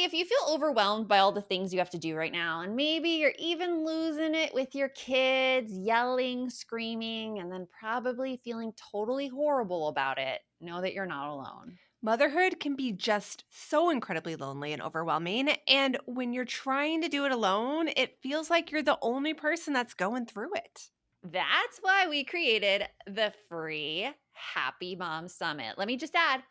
Bree, if you feel overwhelmed by all the things you have to do right now, and maybe you're even losing it with your kids, yelling, screaming, and then probably feeling totally horrible about it, know that you're not alone. Motherhood can be just so incredibly lonely and overwhelming. And when you're trying to do it alone, it feels like you're the only person that's going through it. That's why we created the free Happy Mom Summit. Let me just add,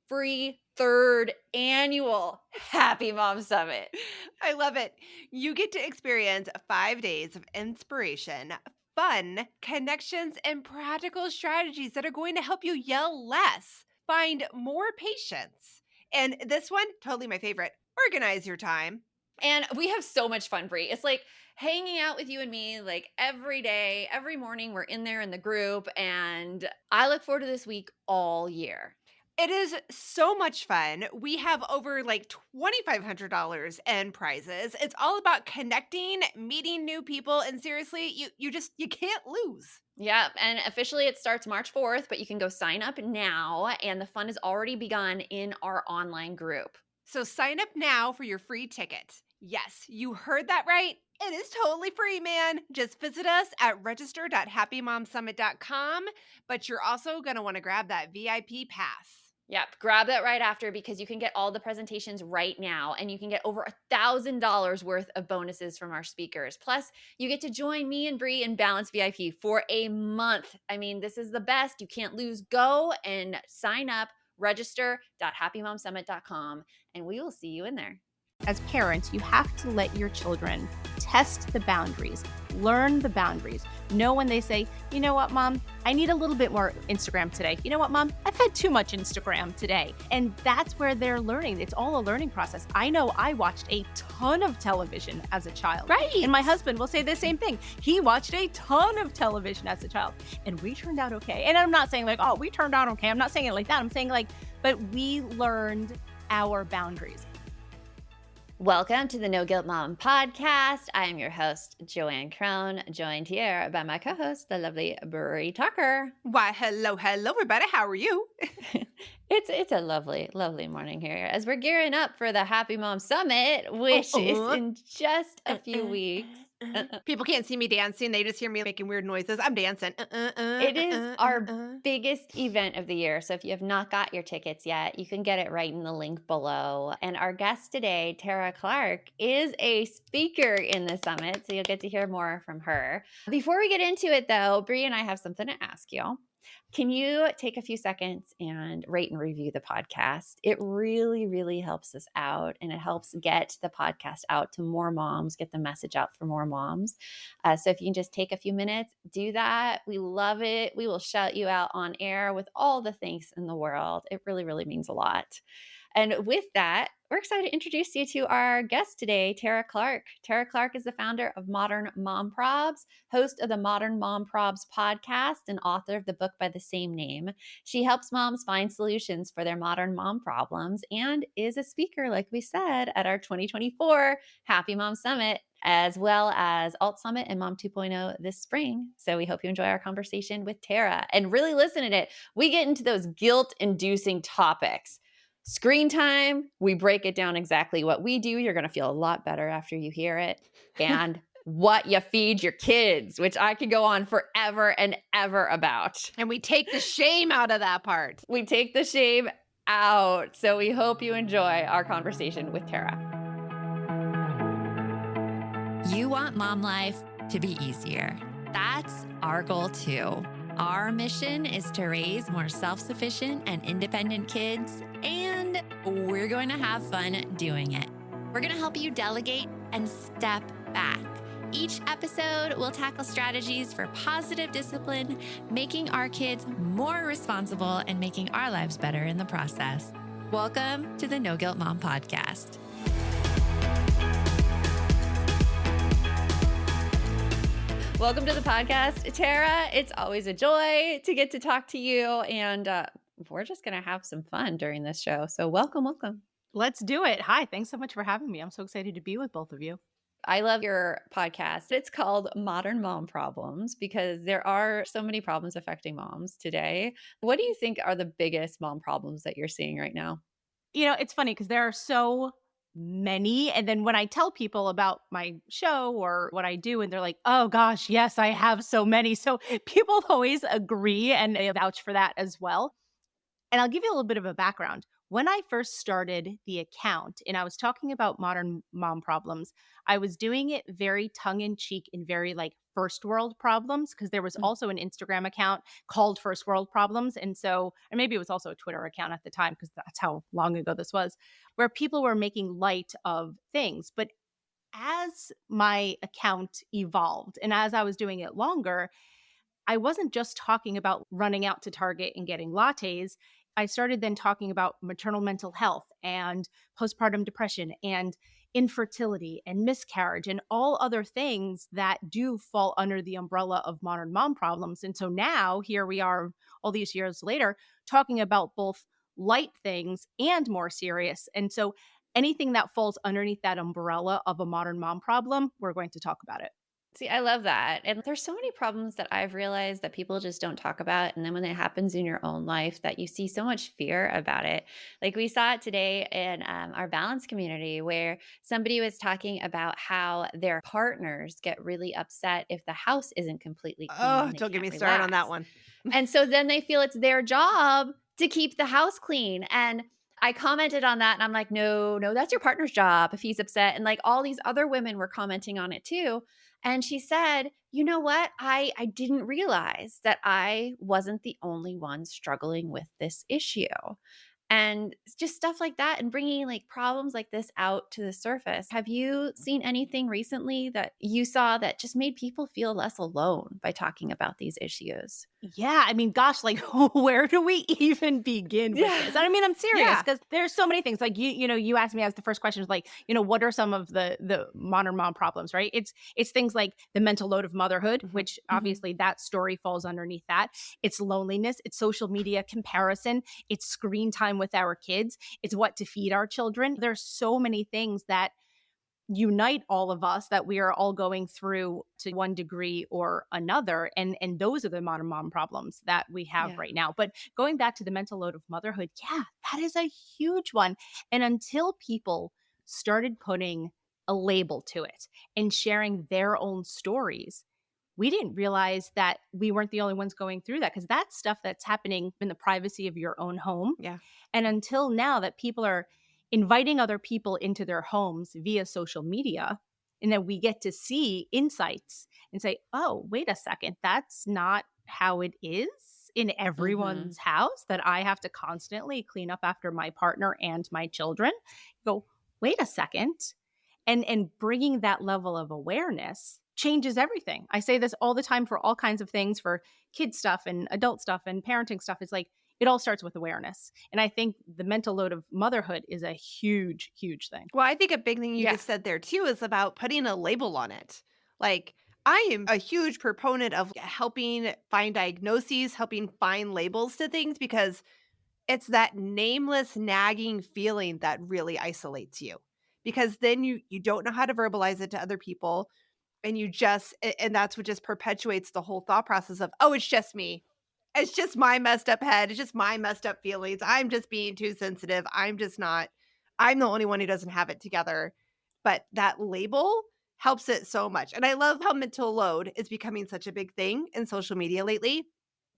free third annual Happy Mom Summit. I love it. You get to experience 5 days of inspiration, fun, connections, and practical strategies that are going to help you yell less, find more patience. And this one, totally my favorite, organize your time. And we have so much fun, Brie. It's like hanging out with you and me like every day, every morning. We're in there in the group, and I look forward to this week all year. It is so much fun. We have over like $2,500 in prizes. It's all about connecting, meeting new people, and seriously, you can't lose. Yeah, and officially it starts March 4th, but you can go sign up now, and the fun has already begun in our online group. So sign up now for your free ticket. Yes, you heard that right. It is totally free, man. Just visit us at register.happymomsummit.com, but you're also going to want to grab that VIP pass. Yep, grab that right after because you can get all the presentations right now and you can get over $1,000 worth of bonuses from our speakers. Plus, you get to join me and Bree in Balance VIP for a month. I mean, this is the best. You can't lose. Go and sign up, register.happymomsummit.com, and we will see you in there. As parents, you have to let your children test the boundaries, learn the boundaries, know when they say, you know what, Mom, I need a little bit more Instagram today. You know what, Mom, I've had too much Instagram today. And that's where they're learning. It's all a learning process. I know I watched a ton of television as a child. Right. And my husband will say the same thing. He watched a ton of television as a child and we turned out okay. And I'm not saying like, oh, we turned out okay. I'm not saying it like that. I'm saying like, but we learned our boundaries. Welcome to the No Guilt Mom podcast. I am your host, Joanne Crone, joined here by my co-host, the lovely Brie Tucker. Why, hello, everybody. How are you? It's a lovely, lovely morning here as we're gearing up for the Happy Mom Summit, which is in just a few weeks. People can't see me dancing. They just hear me making weird noises. I'm dancing. It is our biggest event of the year. So if you have not got your tickets yet, you can get it right in the link below. And our guest today, Tara Clark, is a speaker in the summit. So you'll get to hear more from her. Before we get into it, though, Brie and I have something to ask you. Can you take a few seconds and rate and review the podcast? It really, really helps us out, and it helps get the podcast out to more moms, get the message out for more moms. So if you can just take a few minutes, do that. We love it. We will shout you out on air with all the thanks in the world. It really, really means a lot. And with that, we're excited to introduce you to our guest today, Tara Clark. Tara Clark is the founder of Modern Mom Probs, host of the Modern Mom Probs podcast, and author of the book by the same name. She helps moms find solutions for their modern mom problems and is a speaker, like we said, at our 2024 Happy Mom Summit, as well as Alt Summit and Mom 2.0 this spring. So we hope you enjoy our conversation with Tara and really listen to it. We get into those guilt-inducing topics. Screen time, we break it down exactly what we do. You're going to feel a lot better after you hear it. And what you feed your kids, which I could go on forever and ever about. And we take the shame out of that part. We take the shame out. So we hope you enjoy our conversation with Tara. You want mom life to be easier. That's our goal too. Our mission is to raise more self-sufficient and independent kids, and we're going to have fun doing it. We're going to help you delegate and step back. Each episode will tackle strategies for positive discipline, making our kids more responsible and making our lives better in the process. Welcome to the No Guilt Mom podcast. Welcome to the podcast, Tara. It's always a joy to get to talk to you, and we're just going to have some fun during this show. So welcome. Let's do it. Hi, thanks so much for having me. I'm so excited to be with both of you. I love your podcast. It's called Modern Mom Problems because there are so many problems affecting moms today. What do you think are the biggest mom problems that you're seeing right now? You know, it's funny because there are so many. And then when I tell people about my show or what I do, and they're like, oh gosh, yes, I have so many. So people always agree and they vouch for that as well. And I'll give you a little bit of a background. When I first started the account and I was talking about modern mom problems, I was doing it very tongue in cheek and very like first world problems because there was Mm. also an Instagram account called First World Problems. And so, and maybe it was also a Twitter account at the time because that's how long ago this was, where people were making light of things. But as my account evolved and as I was doing it longer, I wasn't just talking about running out to Target and getting lattes. I started then talking about maternal mental health and postpartum depression and infertility and miscarriage and all other things that do fall under the umbrella of modern mom problems. And so now here we are all these years later talking about both light things and more serious. And so anything that falls underneath that umbrella of a modern mom problem, we're going to talk about it. See, I love that. And there's so many problems that I've realized that people just don't talk about. And then when it happens in your own life, that you see so much fear about it. Like we saw it today in our balance community where somebody was talking about how their partners get really upset if the house isn't completely clean Oh, and they don't get can't me started on that relax. one. And so then they feel it's their job to keep the house clean. And I commented on that and I'm like, no, no, that's your partner's job if he's upset. And like all these other women were commenting on it too. And she said, you know what? I didn't realize that I wasn't the only one struggling with this issue. And it's just stuff like that and bringing like problems like this out to the surface. Have you seen anything recently that you saw that just made people feel less alone by talking about these issues? Yeah, I mean, gosh, like where do we even begin with this? Yeah. And I mean, I'm serious Yeah. because there's so many things. Like you asked me as the first question is like, what are some of the modern mom problems, right? It's things like the mental load of motherhood, Mhm. which Mhm. obviously that story falls underneath that. It's loneliness, it's social media comparison, it's screen time with our kids, it's what to feed our children. There's so many things that unite all of us that we are all going through to one degree or another, and those are the modern mom problems that we have Yeah. right now. But going back to the mental load of motherhood, yeah, that is a huge one. And until people started putting a label to it and sharing their own stories, we didn't realize that we weren't the only ones going through that because that's stuff that's happening in the privacy of your own home. Yeah. And until now that people are inviting other people into their homes via social media, and then we get to see insights and say, oh, wait a second, that's not how it is in Mhm. everyone's house, that I have to constantly clean up after my partner and my children. Go, wait a second. And bringing that level of awareness changes everything. I say this all the time for all kinds of things, for kid stuff and adult stuff and parenting stuff. It's like it all starts with awareness. And I think the mental load of motherhood is a huge, huge thing. Well, I think a big thing you Yeah. just said there too is about putting a label on it. Like, I am a huge proponent of helping find diagnoses, helping find labels to things because it's that nameless nagging feeling that really isolates you. Because then you don't know how to verbalize it to other people and and that's what just perpetuates the whole thought process of, oh, it's just me. It's just my messed up head. It's just my messed up feelings. I'm just being too sensitive. I'm the only one who doesn't have it together. But that label helps it so much. And I love how mental load is becoming such a big thing in social media lately,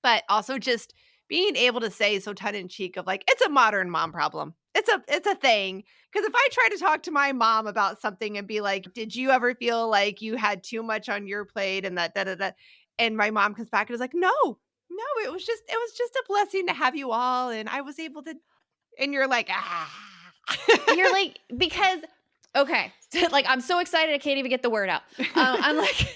but also just being able to say so tongue in cheek of like, it's a modern mom problem. It's a thing. Because if I try to talk to my mom about something and be like, did you ever feel like you had too much on your plate and that da da da, and my mom comes back and is like, no, no, it was just a blessing to have you all, and I was able to, and you're like, ah. You're like, because, okay, like I'm so excited I can't even get the word out. I'm like,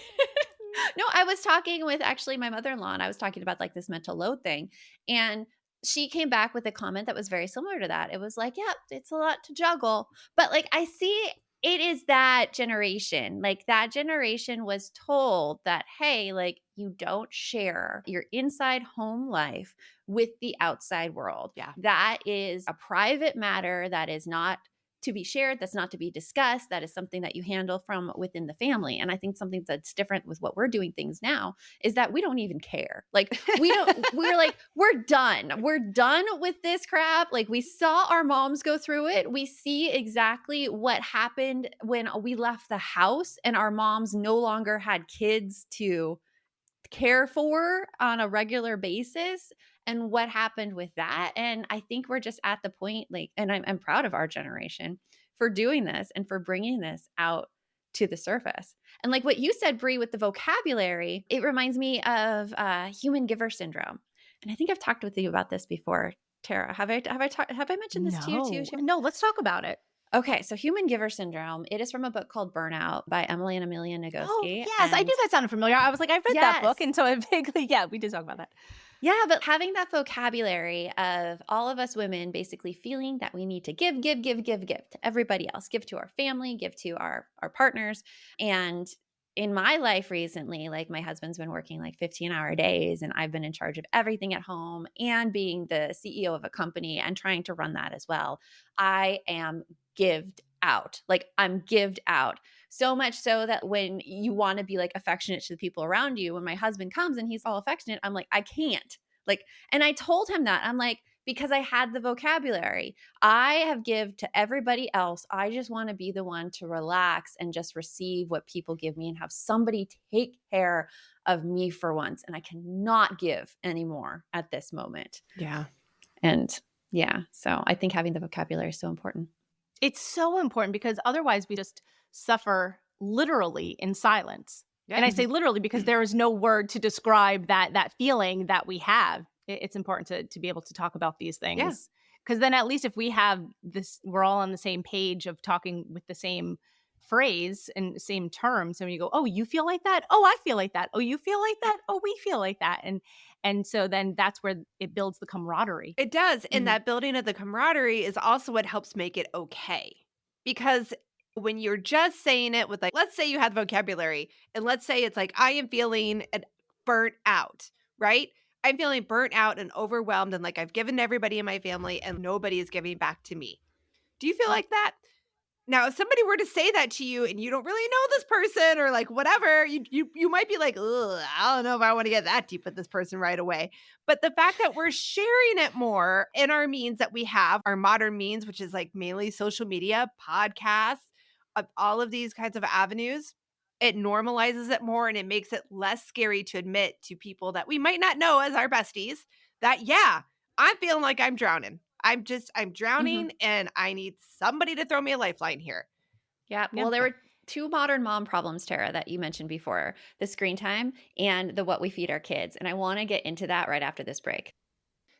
no, I was talking with actually my mother-in-law and I was talking about like this mental load thing. And she came back with a comment that was very similar to that. It was like, yeah, it's a lot to juggle. But like I see it is that generation. Like that generation was told that, hey, like you don't share your inside home life with the outside world. Yeah. That is a private matter that is not to be shared. That's not to be discussed. That is something that you handle from within the family. And I think something that's different with what we're doing things now is that we don't even care. Like we're like, we're done. We're done with this crap. Like we saw our moms go through it. We see exactly what happened when we left the house and our moms no longer had kids to care for on a regular basis and what happened with that. And I think we're just at the point, like, and I'm proud of our generation for doing this and for bringing this out to the surface. And like what you said, Brie, with the vocabulary, it reminds me of human giver syndrome. And I think I've talked with you about this before, Tara. Have I mentioned this to you too? No, let's talk about it. Okay, so human giver syndrome, it is from a book called Burnout by Emily and Amelia Nagoski. Oh, yes, I knew that sounded familiar. I was like, I've read that book, and so I vaguely, we did talk about that. Yeah, but having that vocabulary of all of us women basically feeling that we need to give to everybody else, give to our family, give to our partners. And in my life recently, like my husband's been working like 15-hour days and I've been in charge of everything at home and being the CEO of a company and trying to run that as well. I am gived out. Like I'm gived out. So much so that when you want to be like affectionate to the people around you, when my husband comes and he's all affectionate, I'm like, I can't. Like, and I told him that. I'm like, because I had the vocabulary. I have give to everybody else. I just want to be the one to relax and just receive what people give me and have somebody take care of me for once. And I cannot give anymore at this moment. Yeah. And yeah, so I think having the vocabulary is so important. It's so important because otherwise we just suffer literally in silence. Yeah. And I say literally because there is no word to describe that feeling that we have. It's important to be able to talk about these things. Yeah. Because then at least if we have this, we're all on the same page of talking with the same phrase and same terms. And when you go, oh, you feel like that? Oh, I feel like that. Oh, you feel like that? Oh, we feel like that. And so then that's where it builds the camaraderie. It does. And that building of the camaraderie is also what helps make it okay. Because when you're just saying it with like, let's say you had vocabulary and let's say it's like, I am feeling burnt out, right? I'm feeling burnt out and overwhelmed and like I've given everybody in my family and nobody is giving back to me. Do you feel like that? Now, if somebody were to say that to you and you don't really know this person or like whatever, you might be like, ugh, I don't know if I want to get that deep with this person right away. But the fact that we're sharing it more in our means that we have, our modern means, which is like mainly social media, podcasts, all of these kinds of avenues, it normalizes it more and it makes it less scary to admit to people that we might not know as our besties that, yeah, I'm feeling like I'm drowning. I'm drowning and I need somebody to throw me a lifeline here. Yeah. Well, there were two modern mom problems, Tara, that you mentioned before, the screen time and the what we feed our kids. And I want to get into that right after this break.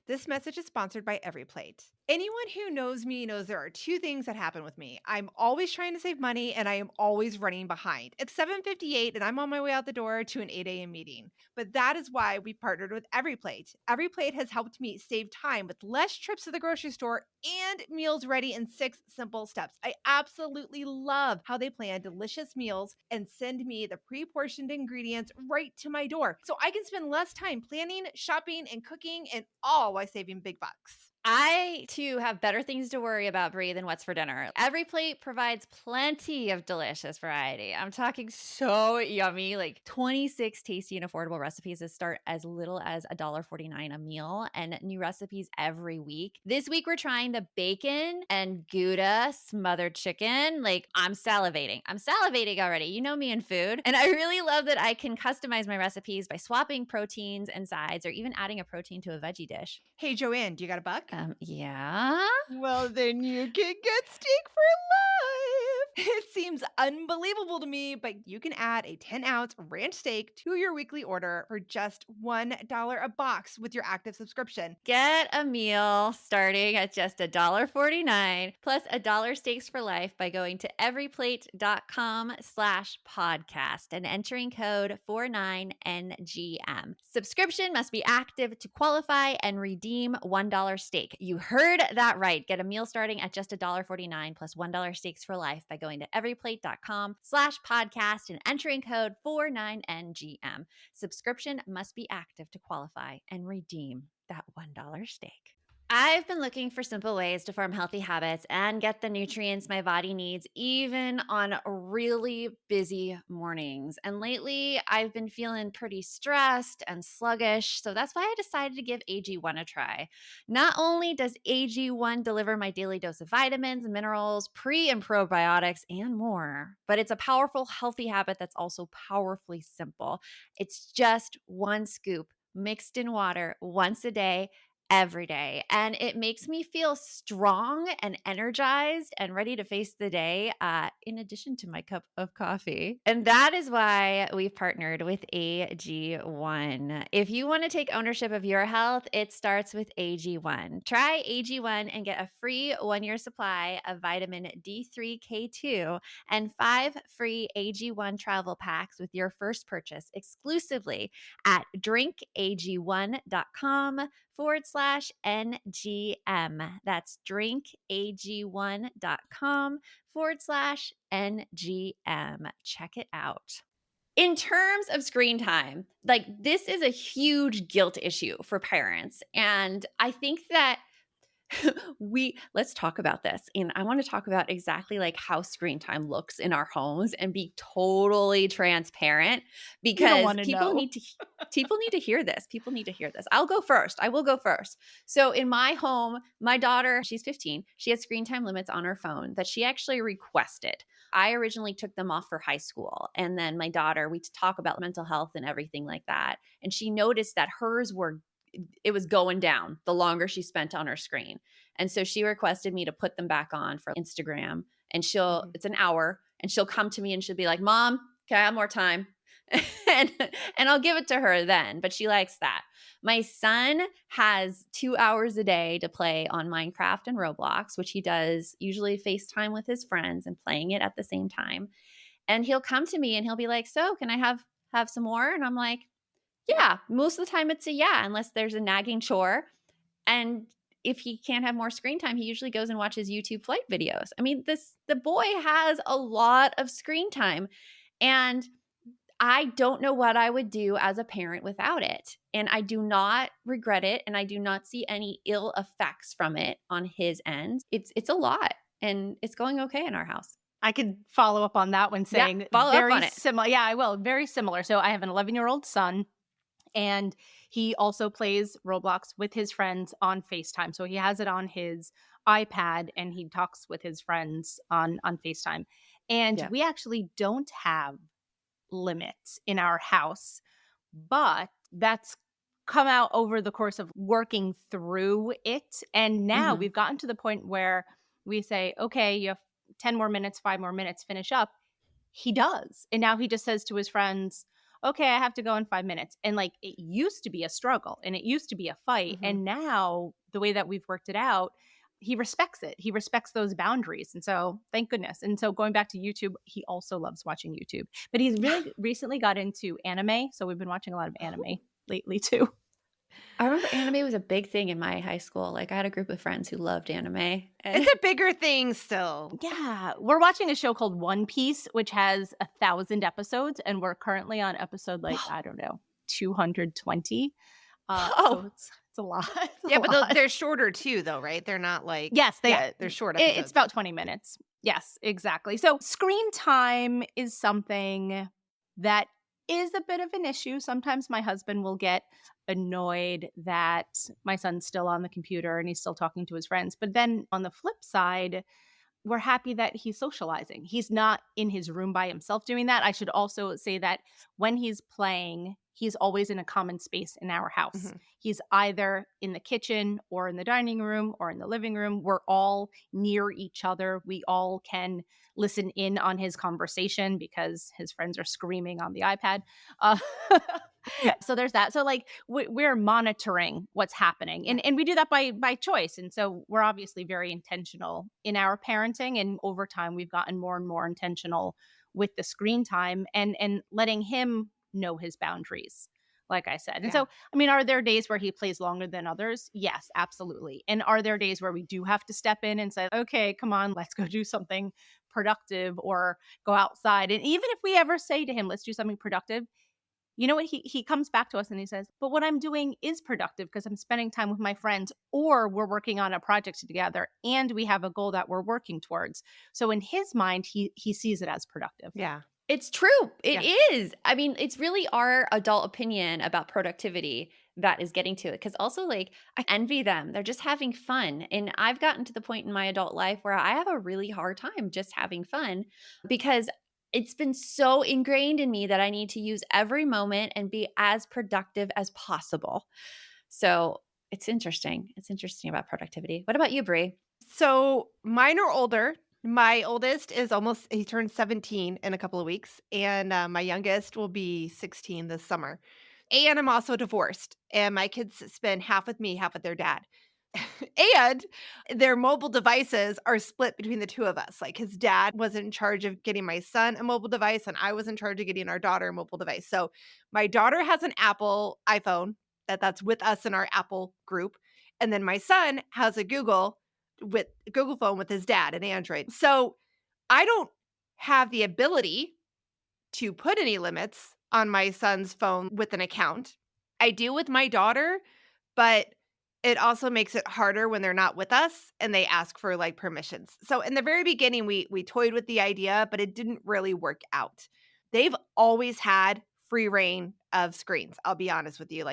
This message is sponsored by EveryPlate. Anyone who knows me knows there are two things that happen with me. I'm always trying to save money and I am always running behind. It's 7:58 and I'm on my way out the door to an 8 a.m. meeting. But that is why we partnered with EveryPlate. EveryPlate has helped me save time with less trips to the grocery store and meals ready in 6 simple steps. I absolutely love how they plan delicious meals and send me the pre-portioned ingredients right to my door. So I can spend less time planning, shopping, and cooking, and all while saving big bucks. I, too, have better things to worry about, Brie, than what's for dinner. EveryPlate provides plenty of delicious variety. I'm talking so yummy, like 26 tasty and affordable recipes that start as little as $1.49 a meal and new recipes every week. This week, we're trying the bacon and Gouda smothered chicken. Like, I'm salivating. I'm salivating already. You know me and food. And I really love that I can customize my recipes by swapping proteins and sides or even adding a protein to a veggie dish. Hey, Joanne, do you got a buck? Yeah. Well, then you can get steak for life. It seems unbelievable to me, but you can add a 10-ounce ranch steak to your weekly order for just $1 a box with your active subscription. Get a meal starting at just $1.49 plus $1 steaks for life by going to everyplate.com/podcast and entering code 49NGM. Subscription must be active to qualify and redeem $1 steak. You heard that right. Get a meal starting at just $1.49 plus $1 steaks for life by going to everyplate.com/podcast and entering code 49NGM. Subscription must be active to qualify and redeem that $1 steak. I've been looking for simple ways to form healthy habits and get the nutrients my body needs, even on really busy mornings. And lately, I've been feeling pretty stressed and sluggish. So that's why I decided to give AG1 a try. Not only does AG1 deliver my daily dose of vitamins, minerals, pre and probiotics, and more, but it's a powerful, healthy habit that's also powerfully simple. It's just one scoop mixed in water once a day every day. And it makes me feel strong and energized and ready to face the day, in addition to my cup of coffee. And that is why we've partnered with AG1. If you want to take ownership of your health, it starts with AG1. Try AG1 and get a free 1-year supply of vitamin D3K2 and 5 free AG1 travel packs with your first purchase exclusively at drinkag1.com/NGM. That's drinkag1.com/NGM. Check it out. In terms of screen time, like this is a huge guilt issue for parents. And I think that let's talk about this. And I want to talk about exactly like how screen time looks in our homes and be totally transparent You don't because want to know. people need to hear this. People need to hear this. I'll go first. I will go first. So in my home, my daughter, she's 15. She has screen time limits on her phone that she actually requested. I originally took them off for high school. And then my daughter, we talk about mental health and everything like that. And she noticed that it was going down the longer she spent on her screen. And so she requested me to put them back on for Instagram. And it's an hour, and she'll come to me and she'll be like, Mom, can I have more time? and I'll give it to her then, but she likes that. My son has 2 hours a day to play on Minecraft and Roblox, which he does usually FaceTime with his friends and playing it at the same time. And he'll come to me and he'll be like, so can I have some more? And I'm like, yeah, most of the time it's a yeah, unless there's a nagging chore. And if he can't have more screen time, he usually goes and watches YouTube flight videos. I mean, the boy has a lot of screen time, and I don't know what I would do as a parent without it. And I do not regret it, and I do not see any ill effects from it on his end. It's a lot, and it's going okay in our house. I could follow up on that one saying follow very up on it. similar. Yeah, I will. Very similar. So I have an 11-year-old son, and he also plays Roblox with his friends on FaceTime. So he has it on his iPad and he talks with his friends on FaceTime. And we actually don't have limits in our house, but that's come out over the course of working through it. And now we've gotten to the point where we say, okay, you have 10 more minutes, 5 more minutes, finish up. He does. And now he just says to his friends, okay, I have to go in 5 minutes. And like it used to be a struggle and it used to be a fight. And now the way that we've worked it out, he respects it. He respects those boundaries. And so thank goodness. And so going back to YouTube, he also loves watching YouTube. But he's really recently got into anime. So we've been watching a lot of anime lately too. I remember anime was a big thing in my high school. Like I had a group of friends who loved anime. It's a bigger thing still. Yeah. We're watching a show called One Piece, which has 1,000 episodes. And we're currently on episode I don't know, 220. So it's a lot. But they're shorter too, though, right? They're not like they're short episodes. It's about 20 minutes. Yes, exactly. So screen time is something that is a bit of an issue. Sometimes my husband will get annoyed that my son's still on the computer and he's still talking to his friends. But then on the flip side, we're happy that he's socializing. He's not in his room by himself doing that. I should also say that when he's playing, he's always in a common space in our house. He's either in the kitchen or in the dining room or in the living room. We're all near each other. We all can listen in on his conversation because his friends are screaming on the iPad. So there's that. So like we're monitoring what's happening, and we do that by choice. And so we're obviously very intentional in our parenting, and over time we've gotten more and more intentional with the screen time and letting him know his boundaries, like I said. And so, I mean, are there days where he plays longer than others? Yes, absolutely. And are there days where we do have to step in and say, okay, come on, let's go do something productive or go outside? And even if we ever say to him, let's do something productive, You know what? He comes back to us and he says, but what I'm doing is productive because I'm spending time with my friends, or we're working on a project together and we have a goal that we're working towards. So in his mind, he sees it as productive. Yeah. It's true. It is. I mean, it's really our adult opinion about productivity that is getting to it. Because also, like, I envy them. They're just having fun. And I've gotten to the point in my adult life where I have a really hard time just having fun because it's been so ingrained in me that I need to use every moment and be as productive as possible. So it's interesting. It's interesting about productivity. What about you, Brie? So mine are older. My oldest is he turned 17 in a couple of weeks. And my youngest will be 16 this summer. And I'm also divorced. And my kids spend half with me, half with their dad. And their mobile devices are split between the two of us. Like his dad was in charge of getting my son a mobile device, and I was in charge of getting our daughter a mobile device. So my daughter has an Apple iPhone that's with us in our Apple group. And then my son has a Google phone with his dad, an Android. So I don't have the ability to put any limits on my son's phone with an account. I do with my daughter, but it also makes it harder when they're not with us and they ask for like permissions. So in the very beginning, we toyed with the idea, but it didn't really work out. They've always had free reign of screens. I'll be honest with you,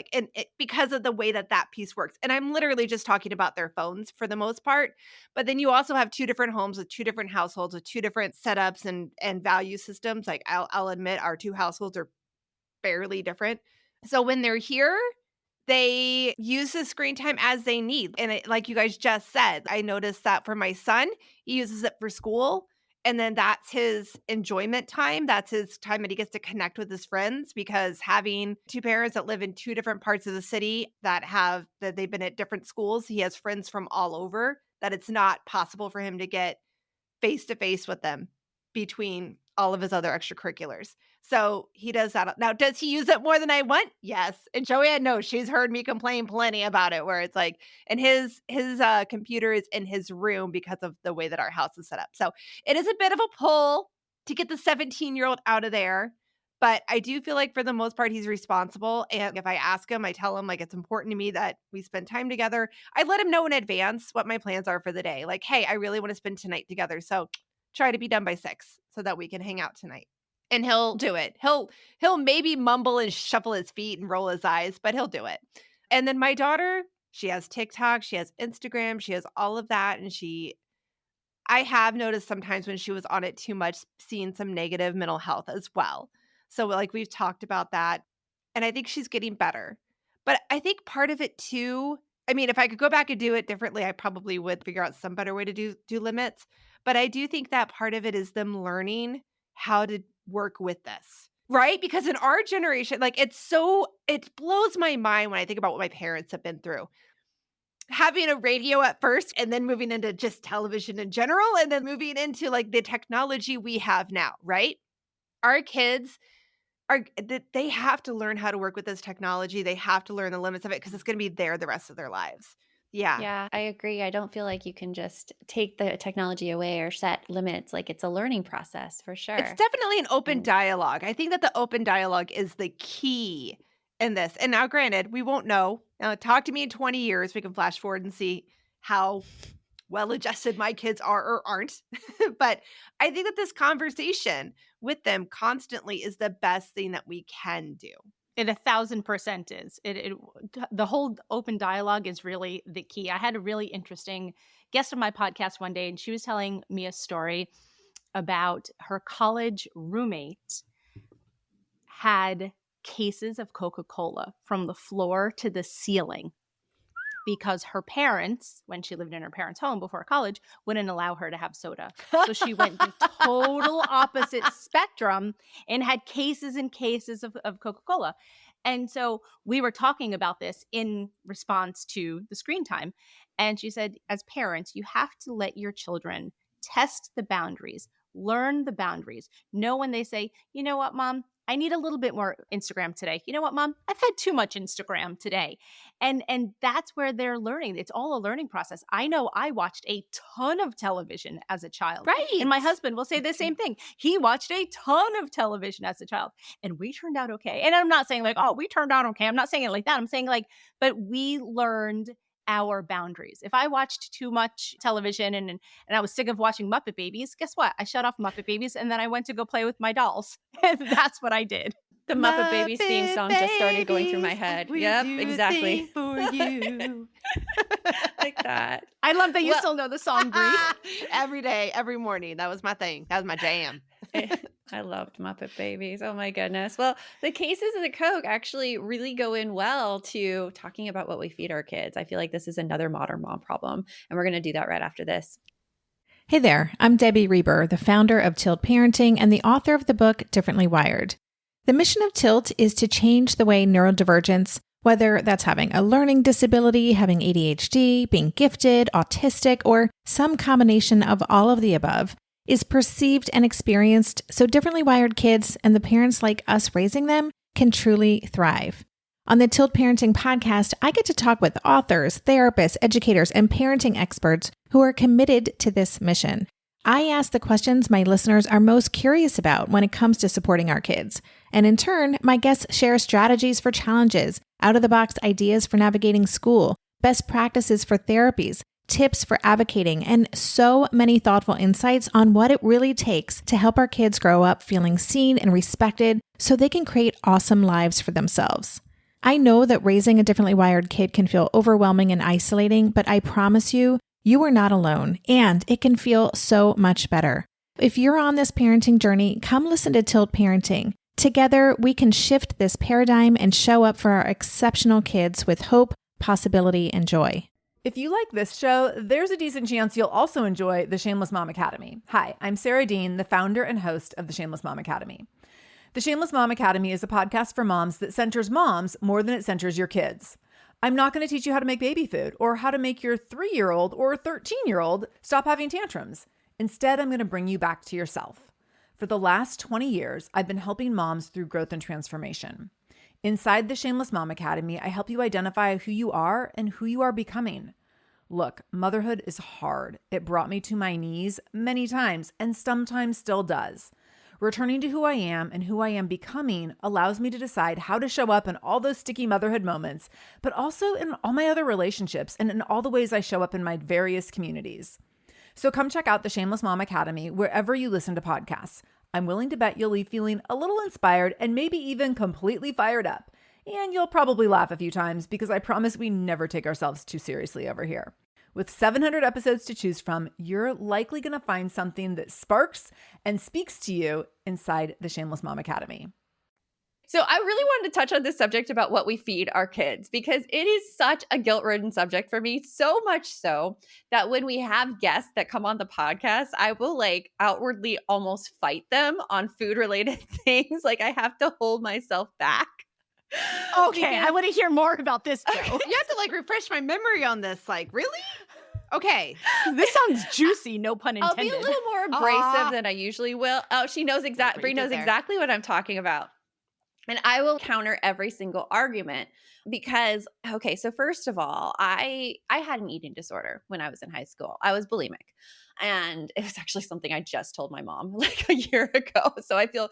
because of the way that piece works. And I'm literally just talking about their phones for the most part. But then you also have two different homes with two different households with two different setups and value systems. Like I'll admit our two households are fairly different. So when they're here, they use the screen time as they need. And like you guys just said, I noticed that for my son, he uses it for school. And then that's his enjoyment time. That's his time that he gets to connect with his friends, because having two parents that live in two different parts of the city that they've been at different schools, he has friends from all over, that it's not possible for him to get face to face with them between all of his other extracurriculars. So he does that. Now, does he use it more than I want? Yes. And Joanne knows, she's heard me complain plenty about it, where it's like, and his computer is in his room because of the way that our house is set up. So it is a bit of a pull to get the 17-year-old out of there. But I do feel like for the most part, he's responsible. And if I ask him, I tell him like, it's important to me that we spend time together. I let him know in advance what my plans are for the day. Like, hey, I really want to spend tonight together. So try to be done by 6 so that we can hang out tonight. And he'll do it. He'll maybe mumble and shuffle his feet and roll his eyes, but he'll do it. And then my daughter, she has TikTok, she has Instagram, she has all of that. And I have noticed sometimes when she was on it too much, seeing some negative mental health as well. So like we've talked about that. And I think she's getting better. But I think part of it too, I mean, if I could go back and do it differently, I probably would figure out some better way to do limits. But I do think that part of it is them learning how to work with this, right? Because in our generation, like it blows my mind when I think about what my parents have been through. Having a radio at first and then moving into just television in general, and then moving into like the technology we have now, right? Our kids they have to learn how to work with this technology. They have to learn the limits of it because it's going to be there the rest of their lives. Yeah. Yeah, I agree. I don't feel like you can just take the technology away or set limits. Like it's a learning process for sure. It's definitely an open dialogue. I think that the open dialogue is the key in this. And now, granted, we won't know. Talk to me in 20 years. We can flash forward and see how well adjusted my kids are or aren't. But I think that this conversation with them constantly is the best thing that we can do. It 1,000% is. The whole open dialogue is really the key. I had a really interesting guest on my podcast one day, and she was telling me a story about her college roommate had cases of Coca-Cola from the floor to the ceiling because her parents, when she lived in her parents' home before college, wouldn't allow her to have soda. So she went the total opposite spectrum and had cases and cases of Coca-Cola. And so we were talking about this in response to the screen time. And she said, as parents, you have to let your children Test the boundaries. Learn the boundaries. Know when they say, you know what, mom, I need a little bit more Instagram today. You know what, mom, I've had too much Instagram today. And that's where they're learning. It's all a learning process. I know I watched a ton of television as a child. Right. And my husband will say the same thing. He watched a ton of television as a child and we turned out okay. And I'm not saying like, oh, we turned out okay. I'm not saying it like that. I'm saying like, but we learned our boundaries. If I watched too much television and I was sick of watching Muppet Babies, guess what? I shut off Muppet Babies and then I went to go play with my dolls. And that's what I did. The Muppet Babies theme song just started going through my head. We'll Yep, do a exactly. thing for you. Like that. I love that you Well- still know the song, Brie. Every day, every morning. That was my thing. That was my jam. I loved Muppet Babies. Oh my goodness. Well, the cases of the Coke actually really go in well to talking about what we feed our kids. I feel like this is another modern mom problem, and we're going to do that right after this. Hey there, I'm Debbie Reber, the founder of Tilt Parenting and the author of the book Differently Wired. The mission of Tilt is to change the way neurodivergence, whether that's having a learning disability, having ADHD, being gifted, autistic, or some combination of all of the above, is perceived and experienced so differently wired kids and the parents like us raising them can truly thrive. On the Tilt Parenting podcast, I get to talk with authors, therapists, educators, and parenting experts who are committed to this mission. I ask the questions my listeners are most curious about when it comes to supporting our kids. And in turn, my guests share strategies for challenges, out-of-the-box ideas for navigating school, best practices for therapies, tips for advocating, and so many thoughtful insights on what it really takes to help our kids grow up feeling seen and respected so they can create awesome lives for themselves. I know that raising a differently wired kid can feel overwhelming and isolating, but I promise you, you are not alone, and it can feel so much better. If you're on this parenting journey, come listen to Tilt Parenting. Together, we can shift this paradigm and show up for our exceptional kids with hope, possibility, and joy. If you like this show, there's a decent chance you'll also enjoy the Shameless Mom Academy. Hi, I'm Sarah Dean, the founder and host of the Shameless Mom Academy. The Shameless Mom Academy is a podcast for moms that centers moms more than it centers your kids. I'm not going to teach you how to make baby food or how to make your 3-year-old or 13-year-old stop having tantrums. Instead, I'm going to bring you back to yourself. For the last 20 years, I've been helping moms through growth and transformation. Inside the Shameless Mom Academy, I help you identify who you are and who you are becoming. Look, motherhood is hard. It brought me to my knees many times and sometimes still does. Returning to who I am and who I am becoming allows me to decide how to show up in all those sticky motherhood moments, but also in all my other relationships and in all the ways I show up in my various communities. So come check out the Shameless Mom Academy wherever you listen to podcasts. I'm willing to bet you'll leave feeling a little inspired and maybe even completely fired up. And you'll probably laugh a few times because I promise we never take ourselves too seriously over here. With 700 episodes to choose from, you're likely going to find something that sparks and speaks to you inside the Shameless Mom Academy. So I really wanted to touch on this subject about what we feed our kids because it is such a guilt-ridden subject for me, so much so that when we have guests that come on the podcast, I will like outwardly almost fight them on food-related things. Like I have to hold myself back. Okay, I want to hear more about this, Joe. You have to like refresh my memory on this. Like, really? Okay. This sounds juicy, no pun I'll intended. be a little more abrasive than I usually will. Oh, she knows exactly. Brie knows exactly what I'm talking about. And I will counter every single argument because, okay, so first of all, I had an eating disorder when I was in high school. I was bulimic. And it was actually something I just told my mom like a year ago. So I feel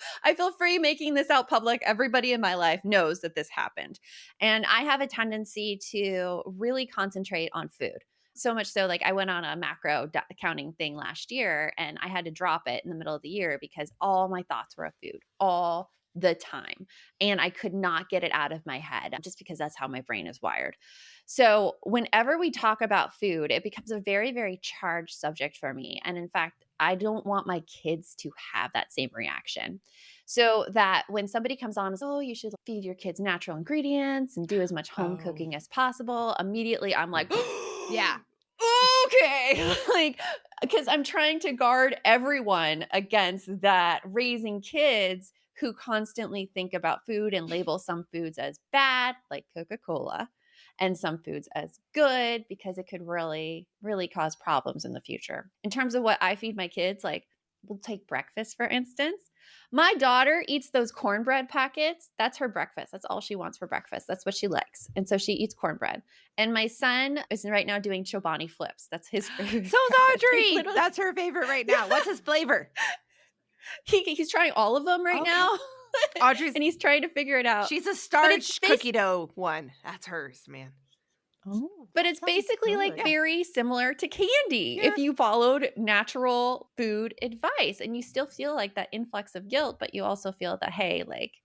free making this out public. Everybody in my life knows that this happened. And I have a tendency to really concentrate on food. So much so, like I went on a macro counting thing last year and I had to drop it in the middle of the year because all my thoughts were of food all the time. And I could not get it out of my head just because that's how my brain is wired. So whenever we talk about food, it becomes a very, very charged subject for me. And in fact, I don't want my kids to have that same reaction. So that when somebody comes on and says, oh, you should feed your kids natural ingredients and do as much home cooking as possible, immediately I'm like, Yeah. okay. Like, because I'm trying to guard everyone against that raising kids who constantly think about food and label some foods as bad, like Coca-Cola, and some foods as good because it could really, really cause problems in the future. In terms of what I feed my kids, like we'll take breakfast, for instance. My daughter eats those cornbread packets. That's her breakfast. That's all she wants for breakfast. That's what she likes. And so she eats cornbred. And my son is right now doing Chobani flips. That's his favorite. So is breakfast. He Audrey. literally- That's her favorite right now. What's his flavor? he's trying all of them right Okay. now. Audrey's And he's trying to figure it out. she's a it's starch bas- cookie dough one. That's hers, man. Oh, But it's basically like Yeah. very similar to candy Yeah. if you followed natural food advice, and you still feel like that influx of guilt, but you also feel that, hey, like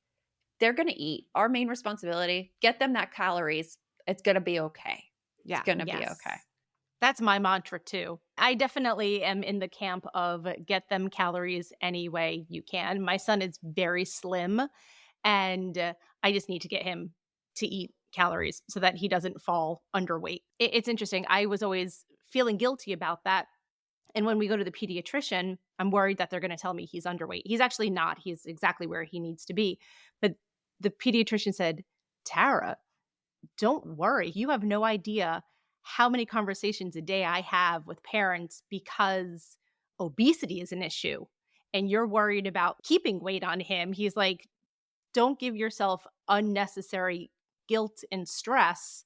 they're going to eat. Our main responsibility, get them that calories. It's going to be okay. Yeah. It's going to be Yes. okay. That's my mantra too. I definitely am in the camp of get them calories any way you can. My son is very slim, and I just need to get him to eat calories so that he doesn't fall underweight. It's interesting. I was always feeling guilty about that. And when we go to the pediatrician, I'm worried that they're going to tell me he's underweight. He's actually not. He's exactly where he needs to be. But the pediatrician said, Tara, don't worry. You have no idea how many conversations a day I have with parents because obesity is an issue and you're worried about keeping weight on him. He's like, don't give yourself unnecessary guilt and stress.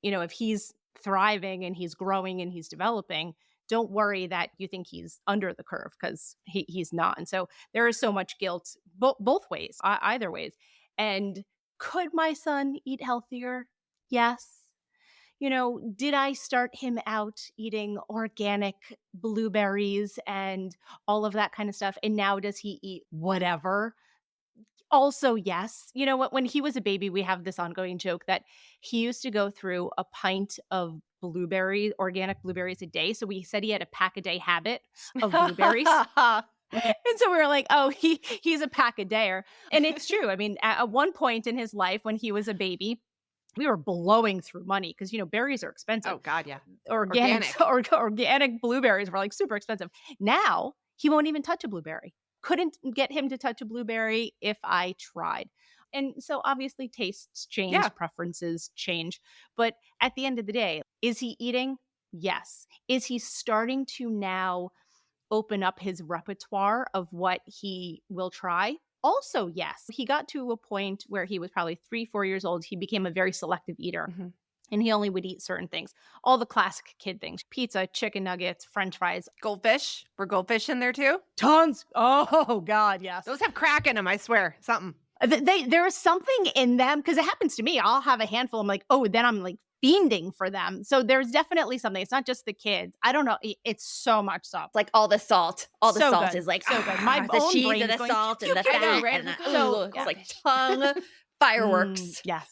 You know, if he's thriving and he's growing and he's developing, don't worry that you think he's under the curve because he's not. And so there is so much guilt both ways, either ways. And could my son eat healthier? Yes. You know, did I start him out eating organic blueberries and all of that kind of stuff? And now does he eat whatever? Also, yes. You know what? When he was a baby, we have this ongoing joke that he used to go through a pint of organic blueberries a day. So we said he had a pack a day habit of blueberries. And so we were like, oh, he's a pack a dayer. And it's true. I mean, at one point in his life when he was a baby, we were blowing through money because, you know, berries are expensive. Oh God, yeah. Organic blueberries were like super expensive. Now he won't even touch a blueberry. Couldn't get him to touch a blueberry if I tried. And so obviously tastes change, Yeah. preferences change. But at the end of the day, is he eating? Yes. Is he starting to now open up his repertoire of what he will try? Also, yes. He got to a point where he was probably 3-4 years old. He became a very selective eater. Mhm. And he only would eat certain things. All the classic kid things. Pizza, chicken nuggets, french fries. Goldfish. Were goldfish in there too? Tons. Oh, God, yes. Those have crack in them, I swear. Something. There is something in them because it happens to me. I'll have a handful. I'm like, oh, then I'm like fiending for them. So there's definitely something. It's not just the kids. I don't know. It's so much stuff. It's like all the salt. All the So salt good. is like, So good. My the own cheese brain and is the going, salt and the pew, pew, fat. pew, right? And the, So, it's yeah. like tongue fireworks. Yes.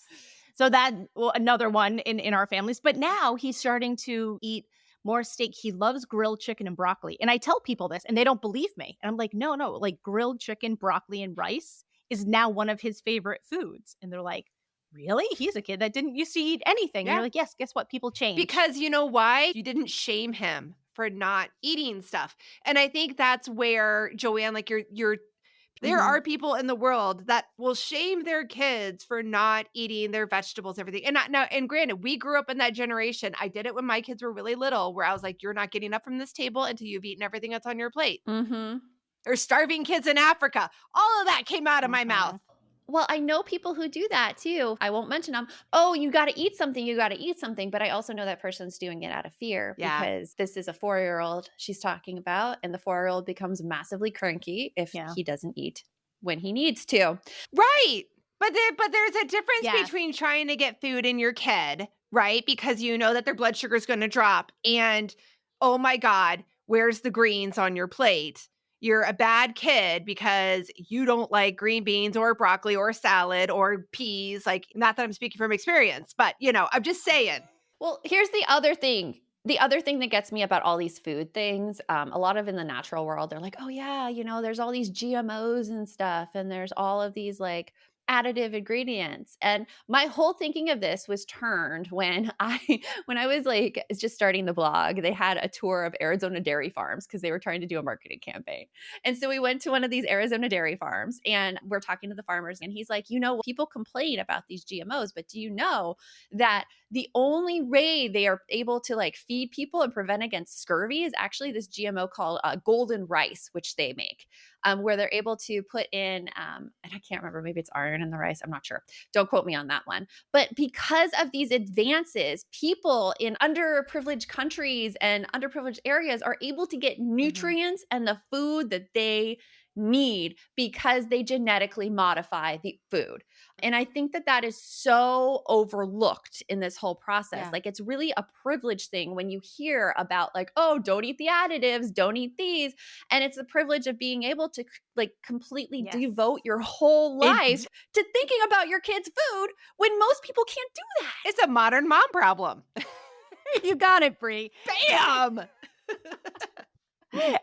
So that another one in our families. But now he's starting to eat more steak. He loves grilled chicken and broccoli. And I tell people this and they don't believe me. And I'm like, no, like grilled chicken, broccoli, and rice is now one of his favorite foods. And they're like, really? He's a kid that didn't used to eat anything. And Yeah. you're like, yes, guess what? People change. Because you know why? You didn't shame him for not eating stuff. And I think that's where, Joanne, like there Mhm. are people in the world that will shame their kids for not eating their vegetables, everything. And granted, we grew up in that generation. I did it when my kids were really little, where I was like, you're not getting up from this table until you've eaten everything that's on your plate. Mm-hmm. Or starving kids in Africa. All of that came out of my Mhm. mouth. Well, I know people who do that too. I won't mention them. Oh, you got to eat something. You got to eat something. But I also know that person's doing it out of fear Yeah. because this is a 4-year-old she's talking about. And the 4-year-old becomes massively cranky if Yeah. he doesn't eat when he needs to. Right. But there's a difference Yes. between trying to get food in your kid, right? Because you know that their blood sugar is going to drop. And oh my God, where's the greens on your plate? You're a bad kid because you don't like green beans or broccoli or salad or peas. Like, not that I'm speaking from experience, but I'm just saying. Well, here's the other thing. The other thing that gets me about all these food things, a lot of in the natural world, they're like, oh yeah, there's all these GMOs and stuff. And there's all of these like additive ingredients. And my whole thinking of this was turned when I was like just starting the blog. They had a tour of Arizona dairy farms because they were trying to do a marketing campaign. And so we went to one of these Arizona dairy farms and we're talking to the farmers and he's like, people complain about these GMOs, but do you know that the only way they are able to like feed people and prevent against scurvy is actually this GMO called golden rice, which they make, where they're able to put in, and I can't remember, maybe it's iron in the rice. I'm not sure. Don't quote me on that one. But because of these advances, people in underprivileged countries and underprivileged areas are able to get nutrients and the food that they need because they genetically modify the food. And I think that that is so overlooked in this whole process. Yeah. Like it's really a privilege thing when you hear about like, oh, don't eat the additives, don't eat these. And it's the privilege of being able to like completely Yes. devote your whole life to thinking about your kids' food when most people can't do that. It's a modern mom problem. You got it, Brie. Bam!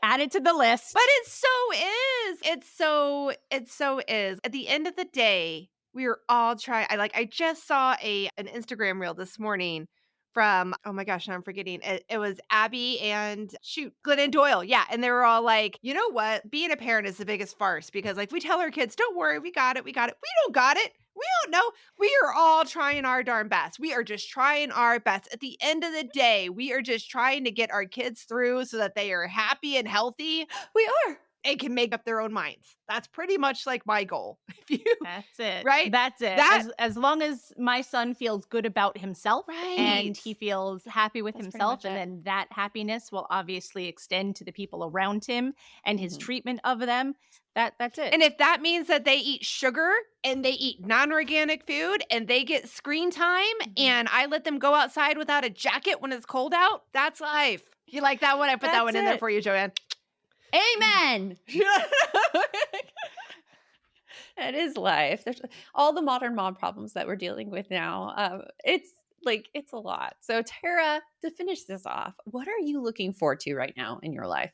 Add it to the list. But it so is. It so is. At the end of the day, we are all trying. I just saw an Instagram reel this morning from, oh my gosh, now I'm forgetting. It was Abby and Glennon Doyle. Yeah. And they were all like, you know what? Being a parent is the biggest farce because like we tell our kids, don't worry, we got it. We don't got it. We don't know. We are all trying our darn best. We are just trying our best. At the end of the day, we are just trying to get our kids through so that they are happy and healthy. We are. And can make up their own minds. That's pretty much like my goal. That's it. Right? That's it. As long as my son feels good about himself and he feels happy with That's pretty himself, much and it. then that happiness will obviously extend to the people around him and his treatment of them. That's it. And if that means that they eat sugar and they eat non-organic food and they get screen time and I let them go outside without a jacket when it's cold out, that's life. You like that one? I put that one in there for you, Joanne. Amen. That is life. There's all the modern mom problems that we're dealing with now. It's a lot. So Tara, to finish this off, what are you looking forward to right now in your life?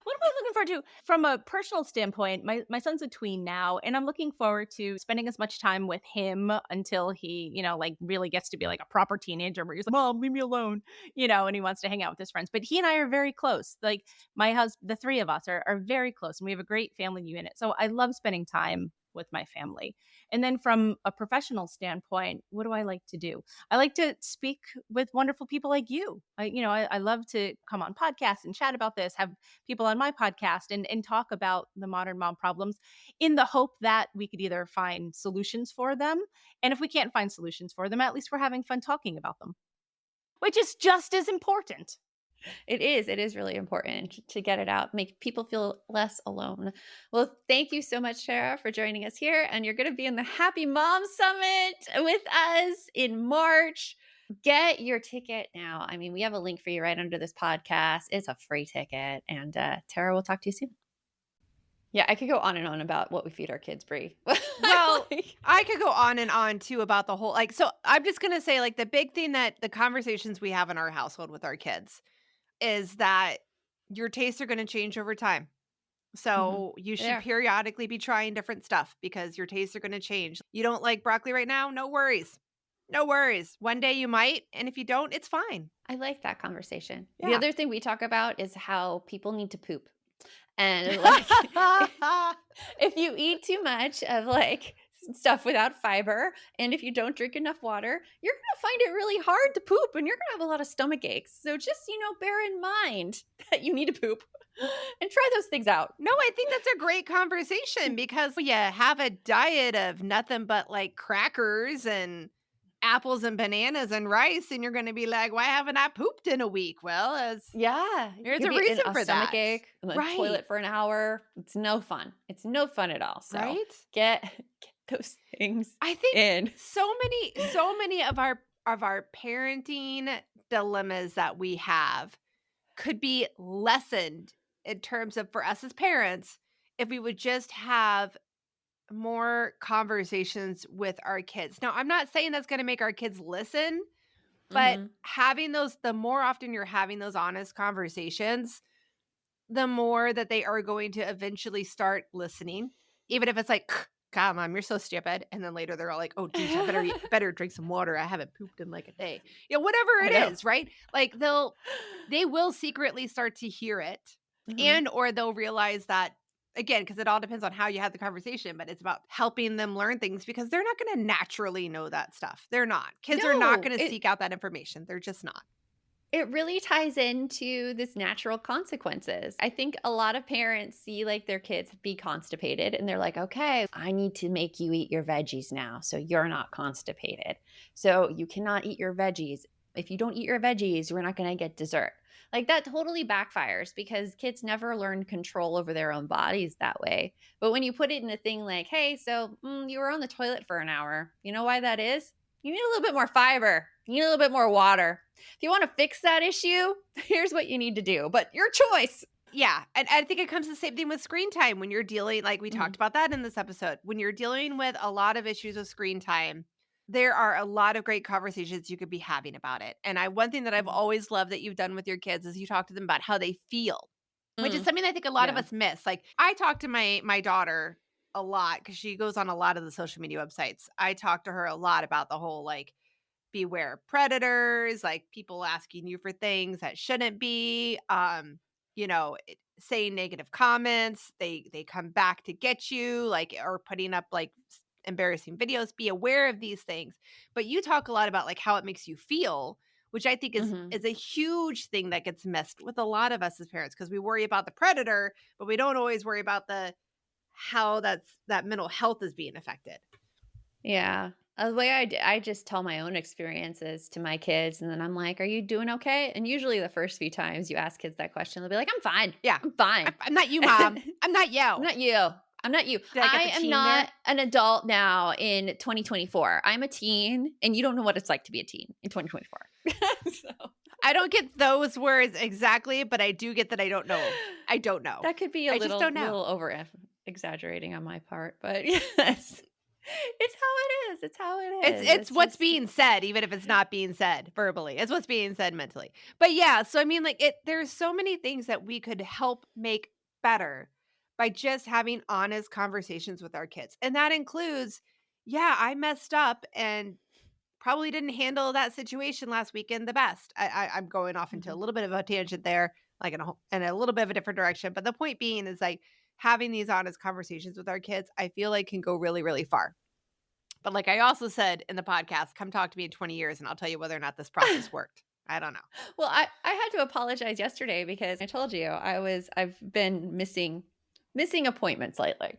What am I looking forward to? From a personal standpoint, my son's a tween now, and I'm looking forward to spending as much time with him until he, really gets to be like a proper teenager where he's like, Mom, leave me alone, and he wants to hang out with his friends. But he and I are very close. Like my husband, the three of us are very close, and we have a great family unit. So I love spending time with my family. And then from a professional standpoint, what do I like to do? I like to speak with wonderful people like you. I love to come on podcasts and chat about this, have people on my podcast and talk about the modern mom problems in the hope that we could either find solutions for them. And if we can't find solutions for them, at least we're having fun talking about them, which is just as important. It is really important to get it out, make people feel less alone. Well, thank you so much, Tara, for joining us here. And you're going to be in the Happy Mom Summit with us in March. Get your ticket now. I mean, we have a link for you right under this podcast. It's a free ticket. And Tara, we'll talk to you soon. Yeah, I could go on and on about what we feed our kids, Brie. Well, I could go on and on too about the whole, so I'm just going to say the big thing that the conversations we have in our household with our kids is that your tastes are going to change over time. So you should periodically be trying different stuff because your tastes are going to change. You don't like broccoli right now? No worries. No worries. One day you might. And if you don't, it's fine. I like that conversation. Yeah. The other thing we talk about is how people need to poop. And if you eat too much of stuff without fiber, and if you don't drink enough water, you're going to find it really hard to poop and you're going to have a lot of stomach aches. So just, bear in mind that you need to poop and try those things out. No, I think that's a great conversation because you have a diet of nothing but crackers and apples and bananas and rice, and you're going to be like, why haven't I pooped in a week? Well, there's a reason for that. Stomach ache, toilet for an hour. It's no fun. It's no fun at all. So get those things. I think in. so many of our parenting dilemmas that we have could be lessened in terms of, for us as parents, if we would just have more conversations with our kids. Now, I'm not saying that's going to make our kids listen, but having those, the more often you're having those honest conversations, the more that they are going to eventually start listening, even if it's God, Mom, you're so stupid. And then later they're all like, oh, geez, I better drink some water. I haven't pooped in like a day. Whatever I it know. is, right? Like they will secretly start to hear it Mhm. or they'll realize that, again, because it all depends on how you had the conversation, but it's about helping them learn things because they're not going to naturally know that stuff. They're not. Kids are not No, going to seek out that information. They're just not. it really ties into this natural consequences. I think a lot of parents see like their kids be constipated and they're like, okay, I need to make you eat your veggies now so you're not constipated. So you cannot eat your veggies. If you don't eat your veggies, we're not going to get dessert. Like that totally backfires because kids never learn control over their own bodies that way. But when you put it in a thing like, hey, so you were on the toilet for an hour. You know why that is? You need a little bit more fiber. You need a little bit more water. If you want to fix that issue, here's what you need to do. But your choice. Yeah. And I think it comes the same thing with screen time when you're dealing, like we talked about that in this episode, when you're dealing with a lot of issues with screen time, there are a lot of great conversations you could be having about it. And one thing that I've always loved that you've done with your kids is you talk to them about how they feel, which is something I think a lot of Yeah. us miss. Like I talk to my daughter a lot because she goes on a lot of the social media websites. I talk to her a lot about the whole like beware of predators, like people asking you for things that shouldn't be, saying negative comments. They come back to get you, like, or putting up like embarrassing videos. Be aware of these things. But you talk a lot about like how it makes you feel, which I think is Mhm. is a huge thing that gets missed with a lot of us as parents because we worry about the predator, but we don't always worry about how that mental health is being affected. Yeah. The way I just tell my own experiences to my kids, and then I'm like, "Are you doing okay?" And usually the first few times you ask kids that question, they'll be like, "I'm fine. Yeah. I'm fine. I'm not you, Mom. I'm not you. I'm not you. I'm not you. Did I get I the am teen not there? an adult now in 2024. I'm a teen, and you don't know what it's like to be a teen in 2024." So I don't get those words exactly, but I do get that I don't know. I don't know. that could be a I just don't know. little over exaggerating on my part, but yes. It's how it is. It's how it is. It's what's just being said, even if it's not being said verbally. It's what's being said mentally. But yeah, so I mean, like there's so many things that we could help make better by just having honest conversations with our kids. And that includes, yeah, I messed up and probably didn't handle that situation last weekend the best. I'm going off into a little bit of a tangent there, like in a little bit of a different direction. But the point being is like having these honest conversations with our kids, I feel like can go really, really far. But like I also said in the podcast, come talk to me in 20 years and I'll tell you whether or not this process worked. I don't know. Well, I had to apologize yesterday because I told you I've been missing appointments lately.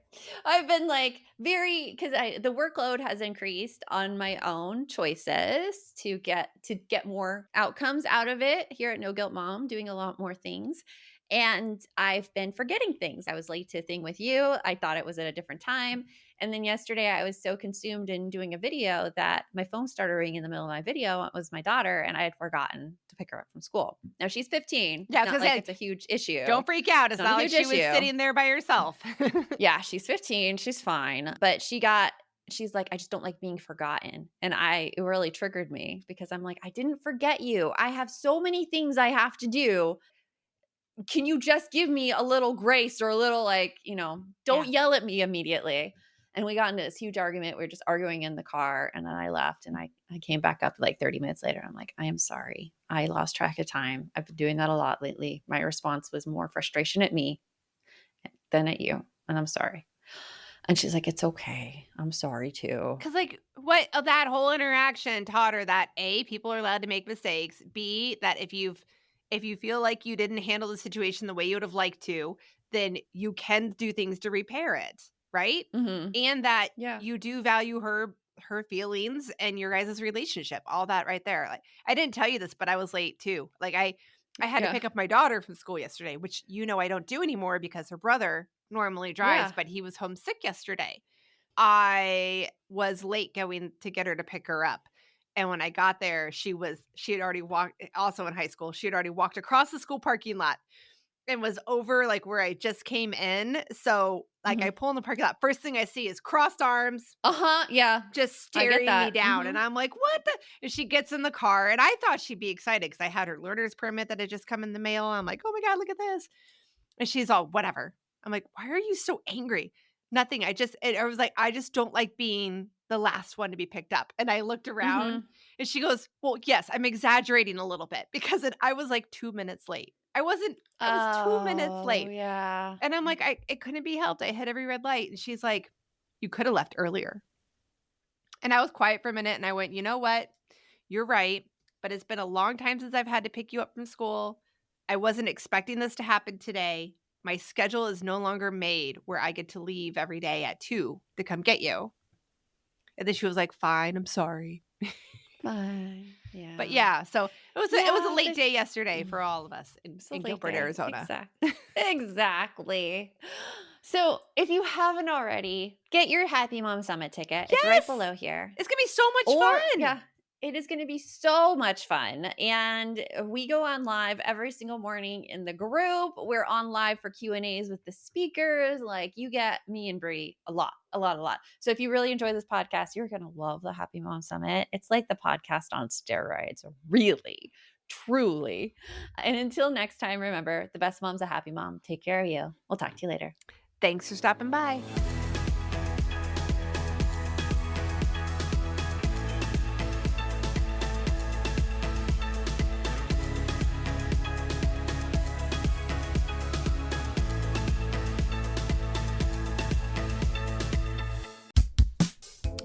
I've been like because the workload has increased on my own choices to get more outcomes out of it here at No Guilt Mom, doing a lot more things. And I've been forgetting things. I was late to a thing with you. I thought it was at a different time. And then yesterday I was so consumed in doing a video that my phone started ringing in the middle of my video. It was my daughter, and I had forgotten to pick her up from school. Now she's 15. Yeah, It's not like it's a huge issue. Don't freak out. It's Not a not like huge she was issue. sitting there by herself. Yeah, she's 15. She's fine. But she's like, I just don't like being forgotten. And it really triggered me because I'm like, I didn't forget you. I have so many things I have to do. Can you just give me a little grace or a little don't yell at me immediately? And we got into this huge argument. We were just arguing in the car. And then I left and I came back up like 30 minutes later. I'm like, I am sorry. I lost track of time. I've been doing that a lot lately. My response was more frustration at me than at you. And I'm sorry. And she's like, it's okay. I'm sorry too. Because like what that whole interaction taught her that A, people are allowed to make mistakes. B, that if you feel like you didn't handle the situation the way you would have liked to, then you can do things to repair it, right? Mm-hmm. And that Yeah. you do value her feelings and your guys' relationship, all that right there. Like I didn't tell you this, but I was late too. Like I had to pick up my daughter from school yesterday, which I don't do anymore because her brother normally drives, but he was homesick yesterday. I was late going to get her to pick her up. And when I got there, she had already walked, also in high school, she had already walked across the school parking lot and was over like where I just came in. So like I pull in the parking lot. First thing I see is crossed arms. Yeah. Just staring me down. And I'm like, what the? And she gets in the car. And I thought she'd be excited because I had her learner's permit that had just come in the mail. I'm like, oh my God, look at this. And she's all, whatever. I'm like, why are you so angry? Nothing. I was like, I just don't like being the last one to be picked up. And I looked around and she goes, well, yes, I'm exaggerating a little bit because I was like 2 minutes late. I was 2 minutes late. Yeah. And I'm like, it couldn't be helped. I hit every red light. And she's like, you could have left earlier. And I was quiet for a minute and I went, you know what? You're right. But it's been a long time since I've had to pick you up from school. I wasn't expecting this to happen today. My schedule is no longer made where I get to leave every day at 2 to come get you. And then she was like, fine, I'm sorry. Fine. Yeah. But yeah, so it was a late there's- day yesterday for all of us in It's a late Gilbert, day. Arizona. Exactly. So if you haven't already, get your Happy Mom Summit ticket. It's right Yes! below here. It's going to be so much fun. Yeah, it is going to be so much fun. And we go on live every single morning in the group. We're on live for Q&As with the speakers. Like, you get me and Brie a lot. So if you really enjoy this podcast, you're going to love the Happy Mom Summit. It's like the podcast on steroids, really, truly. And until next time, remember, the best mom's a happy mom. Take care of you. We'll talk to you later. Thanks for stopping by.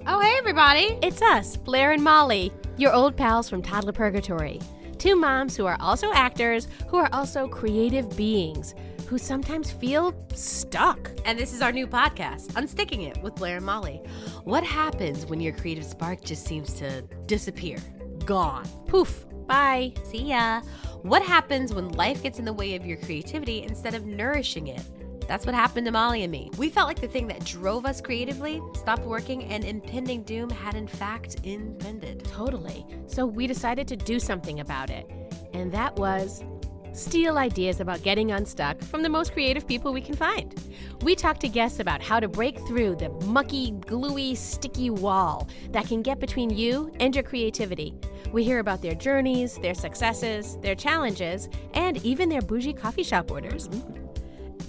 Oh, hey, everybody. It's us, Blair and Molly, your old pals from Toddler Purgatory. Two moms who are also actors, who are also creative beings, who sometimes feel stuck. And this is our new podcast, Unsticking It with Blair and Molly. What happens when your creative spark just seems to disappear? Gone. Poof. Bye. See ya. What happens when life gets in the way of your creativity instead of nourishing it? That's what happened to Molly and me. We felt like the thing that drove us creatively stopped working and impending doom had in fact impended. Totally. So we decided to do something about it. And that was steal ideas about getting unstuck from the most creative people we can find. We talked to guests about how to break through the mucky, gluey, sticky wall that can get between you and your creativity. We hear about their journeys, their successes, their challenges, and even their bougie coffee shop orders.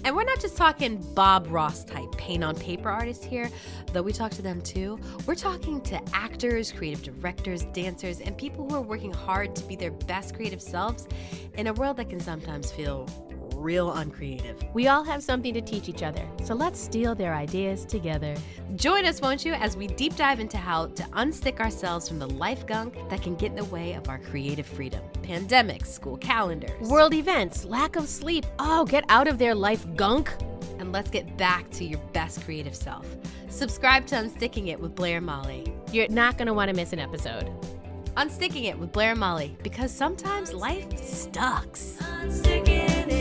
And we're not just talking Bob Ross type paint on paper artists here, though we talk to them too. We're talking to actors, creative directors, dancers, and people who are working hard to be their best creative selves in a world that can sometimes feel real uncreative. We all have something to teach each other, so let's steal their ideas together. Join us, won't you, as we deep dive into how to unstick ourselves from the life gunk that can get in the way of our creative freedom. Pandemics, school calendars, world events, lack of sleep. Oh, get out of their life gunk. And let's get back to your best creative self. Subscribe to Unsticking It with Blair and Molly. You're not going to want to miss an episode. Unsticking It with Blair and Molly, because sometimes life sucks. Unsticking it.